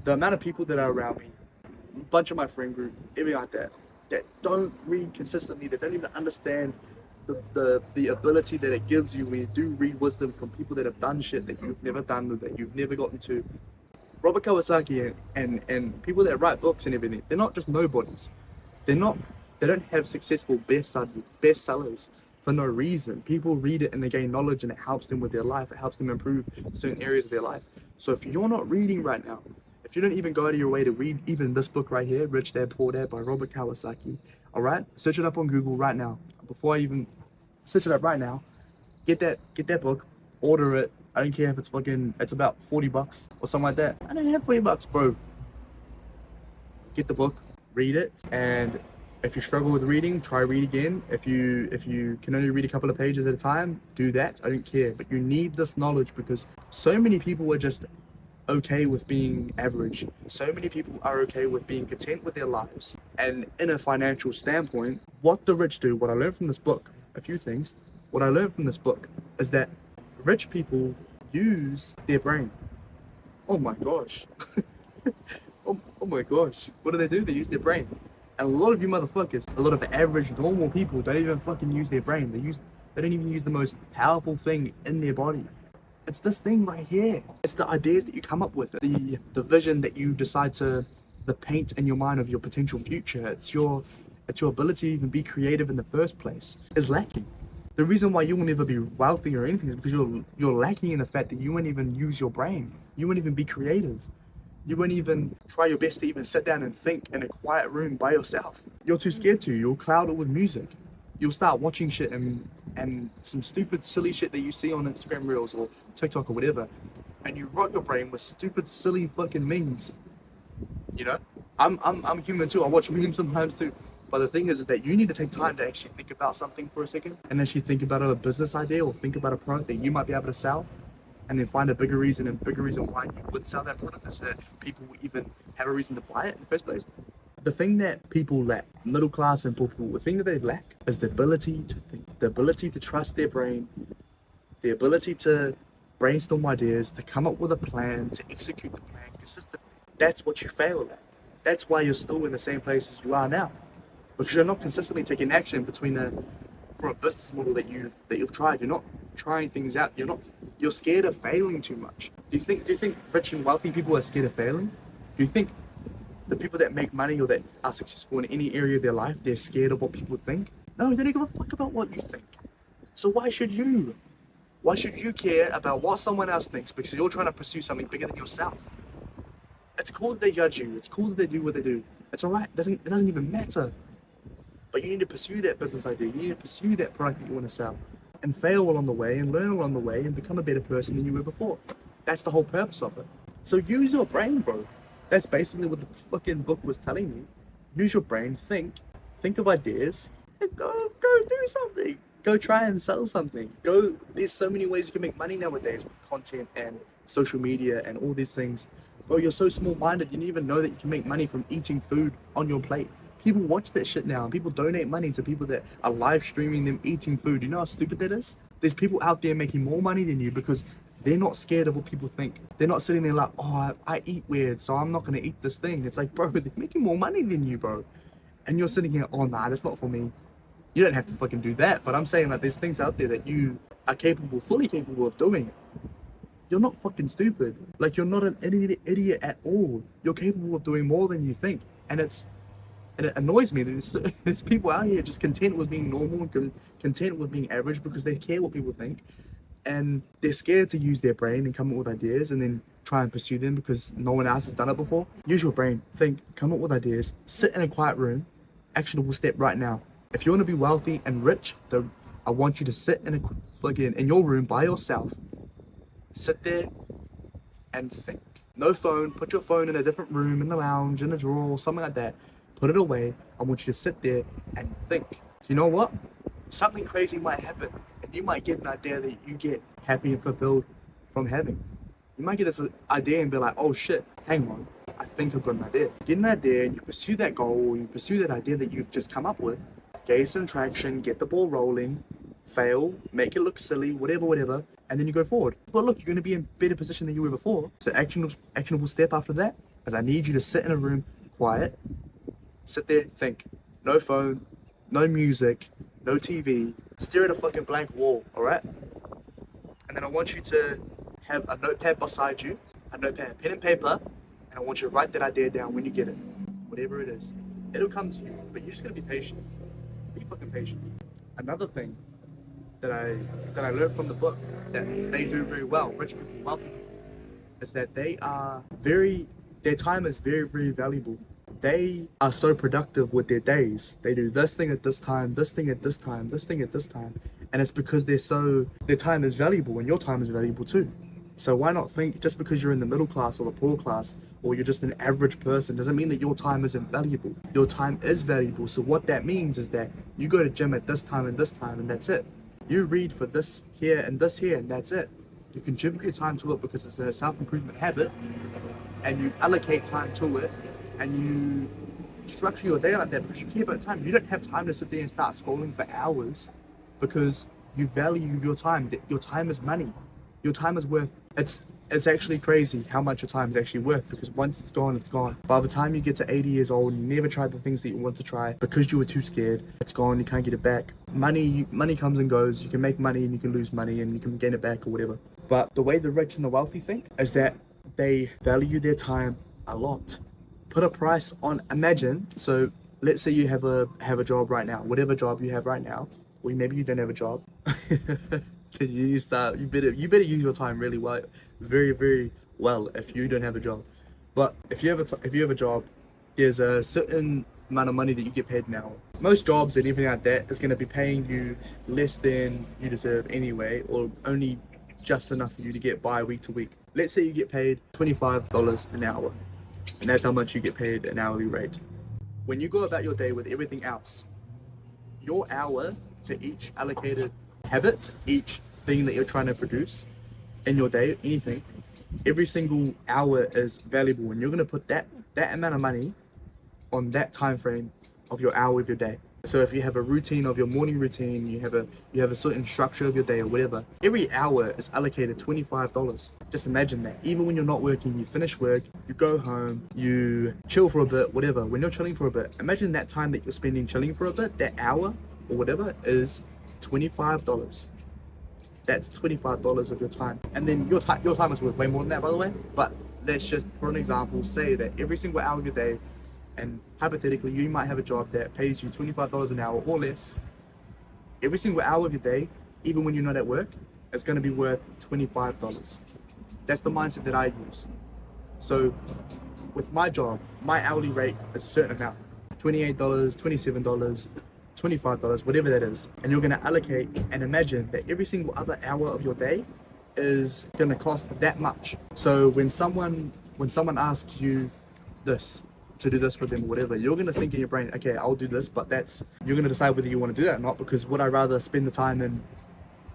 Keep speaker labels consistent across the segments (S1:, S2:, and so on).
S1: The amount of people that are around me, a bunch of my friend group, everything like that don't read consistently, that don't even understand the ability that it gives you when you do read wisdom from people that have done shit that you've never done, or that you've never gotten to. Robert Kiyosaki and people that write books and everything, they're not just nobodies. They're not. They don't have successful bestsellers for no reason. People read it and they gain knowledge, and it helps them with their life. It helps them improve certain areas of their life. So if you're not reading right now, if you don't even go out of your way to read even this book right here, Rich Dad Poor Dad by Robert Kiyosaki, all right, search it up on Google right now. Before I even search it up right now, get that book, order it. I don't care if it's about $40 or something like that. I don't have $40, bro. Get the book, read it, and if you struggle with reading, try read again. If you can only read a couple of pages at a time, do that. I don't care. But you need this knowledge because so many people are just okay with being average. So many people are okay with being content with their lives. And in a financial standpoint, what the rich do, what I learned from this book, a few things, what I learned from this book is that rich people use their brain. Oh my gosh. Oh my gosh. What do? They use their brain. And a lot of you motherfuckers, a lot of average normal people don't even fucking use their brain. They don't even use the most powerful thing in their body. It's this thing right here. It's the ideas that you come up with, the vision that you decide to the paint in your mind of your potential future. It's your ability to even be creative in the first place is lacking. The reason why you will never be wealthy or anything is because you're lacking in the fact that you won't even use your brain. You won't even be creative. You won't even try your best to even sit down and think in a quiet room by yourself. You're too scared to. You'll cloud it with music. You'll start watching shit and some stupid silly shit that you see on Instagram Reels or TikTok or whatever, and you rot your brain with stupid silly fucking memes. You know, I'm human too. I watch memes sometimes too. But the thing is that you need to take time to actually think about something for a second and actually think about a business idea or think about a product that you might be able to sell, and then find a bigger reason why you would sell that product so that people will even have a reason to buy it in the first place. The thing that people lack, middle class and poor people, the thing that they lack is the ability to think, the ability to trust their brain, the ability to brainstorm ideas, to come up with a plan, to execute the plan consistently. That's what you fail at. That's why you're still in the same place as you are now. Because you're not consistently taking action for a business model that you've tried. You're not trying things out. You're scared of failing too much. Do you think rich and wealthy people are scared of failing? Do you think the people that make money or that are successful in any area of their life, they're scared of what people think? No, they don't give a fuck about what you think. So why should you? Why should you care about what someone else thinks because you're trying to pursue something bigger than yourself? It's cool that they judge you. It's cool that they do what they do. It's alright. It doesn't even matter. But you need to pursue that business idea. You need to pursue that product that you want to sell and fail along the way and learn along the way and become a better person than you were before. That's the whole purpose of it. So use your brain, bro. That's basically what the fucking book was telling me. Use your brain, think of ideas, and go do something. Go try and sell something. There's so many ways you can make money nowadays with content and social media and all these things. Bro, you're so small-minded, you didn't even know that you can make money from eating food on your plate. People watch that shit now, and people donate money to people that are live streaming them eating food. You know how stupid that is? There's people out there making more money than you because they're not scared of what people think. They're not sitting there like, oh, I eat weird, so I'm not gonna eat this thing. It's like, bro, they're making more money than you, bro. And you're sitting here, oh, nah, that's not for me. You don't have to fucking do that, but I'm saying that there's things out there that you are fully capable of doing. You're not fucking stupid. Like, you're not an idiot at all. You're capable of doing more than you think. And it annoys me that there's people out here just content with being normal and content with being average because they care what people think. And they're scared to use their brain and come up with ideas and then try and pursue them because no one else has done it before. Use your brain, think, come up with ideas, sit in a quiet room, actionable step right now. If you want to be wealthy and rich, I want you to sit in your room by yourself, sit there and think. No phone, put your phone in a different room, in the lounge, in a drawer, or something like that. Put it away. I want you to sit there and think. You know what? Something crazy might happen, and you might get an idea that you get happy and fulfilled from having. You might get this idea and be like, oh shit, hang on, I think I've got an idea. Get an idea and you pursue that goal, you pursue that idea that you've just come up with, gain some traction, get the ball rolling, fail, make it look silly, whatever, and then you go forward. But look, you're going to be in a better position than you were before. So actionable step after that, is I need you to sit in a room, quiet, sit there, think. No phone, no music, no TV. Stare at a fucking blank wall, alright? And then I want you to have a notepad beside you, a notepad, pen and paper, and I want you to write that idea down when you get it. Whatever it is. It'll come to you, but you're just gonna be patient. Be fucking patient. Another thing that I learned from the book that they do very well, rich people, wealthy people, is that their time is very, very valuable. They are so productive with their days. They do this thing at this time, this thing at this time, this thing at this time. And it's because their time is valuable and your time is valuable too. So why not think just because you're in the middle class or the poor class or you're just an average person doesn't mean that your time isn't valuable. Your time is valuable. So what that means is that you go to gym at this time and that's it. You read for this here and that's it. You contribute your time to it because it's a self-improvement habit and you allocate time to it and you structure your day like that because you care about time. You don't have time to sit there and start scrolling for hours because you value your time. Your time is money. Your time is worth, it's actually crazy how much your time is actually worth because once it's gone, it's gone. By the time you get to 80 years old, you never tried the things that you want to try because you were too scared. It's gone, you can't get it back. Money comes and goes. You can make money and you can lose money and you can gain it back or whatever. But the way the rich and the wealthy think is that they value their time a lot. Put a price on, imagine, so let's say you have a job right now, whatever job you have right now, or maybe you don't have a job. You better use your time really well, very, very well if you don't have a job. But if you have a job, there's a certain amount of money that you get paid an hour. Most jobs and everything like that is going to be paying you less than you deserve anyway, or only just enough for you to get by week to week. Let's say you get paid $25 an hour, and that's how much you get paid an hourly rate. When you go about your day with everything else, your hour to each allocated habit, each thing that you're trying to produce in your day, anything, every single hour is valuable, and you're going to put that amount of money on that time frame of your hour of your day. So if you have a routine of your morning routine, you have a certain structure of your day or whatever, every hour is allocated $25. Just imagine that. Even when you're not working, you finish work, you go home, you chill for a bit, whatever. When you're chilling for a bit, imagine that time that you're spending chilling for a bit, that hour or whatever is $25. That's $25 of your time. And then your time is worth way more than that, by the way. But let's just, for an example, say that every single hour of your day, and hypothetically, you might have a job that pays you $25 an hour or less. Every single hour of your day, even when you're not at work, is going to be worth $25. That's the mindset that I use. So with my job, my hourly rate is a certain amount, $28, $27, $25, whatever that is. And you're going to allocate and imagine that every single other hour of your day is going to cost that much. So when someone asks you this, to do this for them or whatever, you're going to think in your brain, okay, I'll do this, but you're going to decide whether you want to do that or not, because would I rather spend the time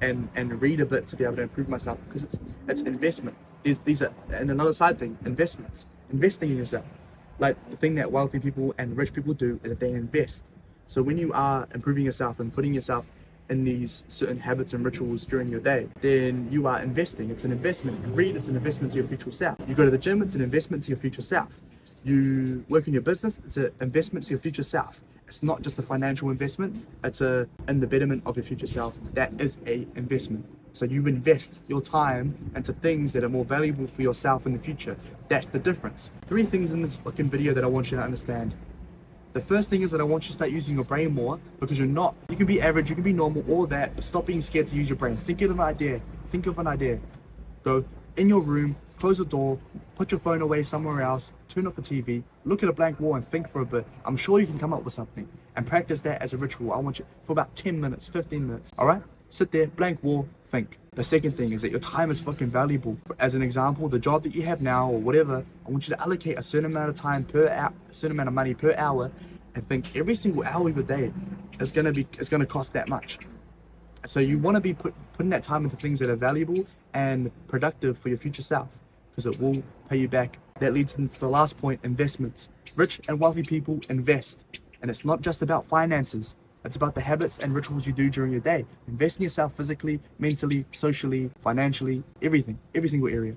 S1: and read a bit to be able to improve myself, because it's investment. These are, and another side thing, investments, investing in yourself. Like the thing that wealthy people and rich people do is that they invest. So when you are improving yourself and putting yourself in these certain habits and rituals during your day, then you are investing. It's an investment. You read, it's an investment to your future self. You go to the gym, it's an investment to your future self. You work in your business, it's an investment to your future self. It's not just a financial investment, it's in the betterment of your future self. That is a investment. So you invest your time into things that are more valuable for yourself in the future. That's the difference. 3 things in this fucking video that I want you to understand. The first thing is that I want you to start using your brain more, because you can be average, you can be normal, all that, but stop being scared to use your brain. Think of an idea. Go in your room, close the door, put your phone away somewhere else, turn off the TV, look at a blank wall and think for a bit. I'm sure you can come up with something, and practice that as a ritual. I want you for about 10 minutes, 15 minutes, all right? Sit there, blank wall, think. The second thing is that your time is fucking valuable. As an example, the job that you have now or whatever, I want you to allocate a certain amount of time per hour, a certain amount of money per hour, and think every single hour of your day is gonna cost that much. So you want to be putting that time into things that are valuable and productive for your future self, because it will pay you back. That leads into the last point, investments. Rich and wealthy people invest. And it's not just about finances. It's about the habits and rituals you do during your day. Invest in yourself physically, mentally, socially, financially, everything, every single area.